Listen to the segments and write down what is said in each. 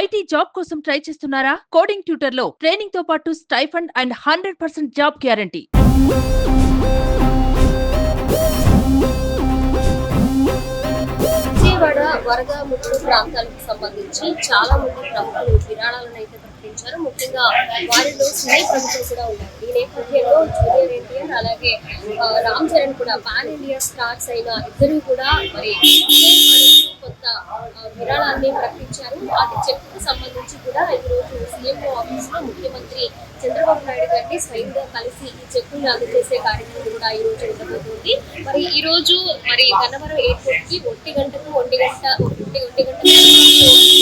IT job కోసం try చేస్తున్నారా? Coding tutor లో ట్రైనింగ్ తో పాటు stipend and 100% job guarantee. Vijayawada వరద ముప్పు ప్రాంతాలకు సంబంధించి చాలా మంది ప్రముఖులు విరాళాలను అయితే ప్రకటించారు. ముఖ్యంగా వారిలో సినీ ప్రముఖులు కూడా ఉన్నారు. ఈ నేపథ్యంలో జూనియర్ ఎన్టీఆర్ అలాగే రామ్ చరణ్ కూడా పాన్ ఇండియా స్టార్స్ అయిన ఇద్దరు కూడా మరి కొంత విరాళాన్ని ప్రకటించారు. అది చెక్కుకు సంబంధించి కూడా ఈ రోజు సీఎంఓ ఆఫీస్ లో ముఖ్యమంత్రి చంద్రబాబు నాయుడు గారిని స్వయంగా కలిసి ఈ చెక్కుల్ని అందజేసే కార్యక్రమం కూడా ఈ రోజు ఉండబోతుంది. మరి ఈ రోజు మరి గన్నవరం ఎయిర్పోర్ట్ కి 1 గంటకు 1 గంట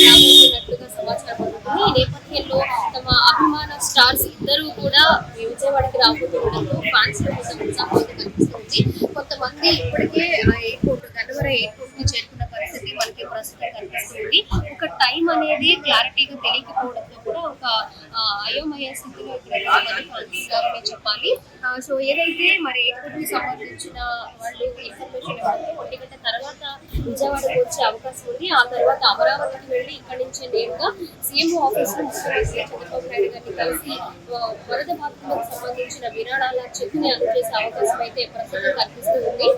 రాబోతున్నట్లుగా సమాచారం అందుతుంది. ఈ నేపథ్యంలో తమ అభిమాన స్టార్స్ ఇద్దరు కూడా విజయవాడకి రాబోతుండడంతో ఫ్యాన్స్ లో కొంత ఉత్సాహం అయితే కనిపిస్తుంది. కొంతమంది ఇప్పటికే ఆ ఎయిర్పోర్ట్ గన్నవరం ఎయిర్పోర్ట్ కి చేరుకున్న పరిస్థితి మనకి ప్రస్తుతం కనిపిస్తుంది. ఒక టైం అనేది క్లారిటీగా తెలియకపోవడంతో కూడా ఒక అయోమయ స్థితిలో ఉన్నారని చెప్పాలి. సో ఏదైతే మరి ఎయిర్పోర్ట్ కి సంబంధించిన వాళ్ళు ఇన్ఫర్మేషన్ ఇవ్వడంతో 1 గంట తర్వాత విజయవాడకు వచ్చే అవకాశం ఉంది. ఆ తర్వాత అమరావతికి వెళ్ళి ఇక్కడి నుంచి నేరుగా సీఎంఓ ఆఫీస్ లో ముఖ్యమంత్రి చంద్రబాబు నాయుడు గారిని కలిసి వరద బాధితులకు సంబంధించిన విరాళాల చెక్కుని అందజేసే అవకాశం అయితే ప్రస్తుతం కనిపిస్తుంది.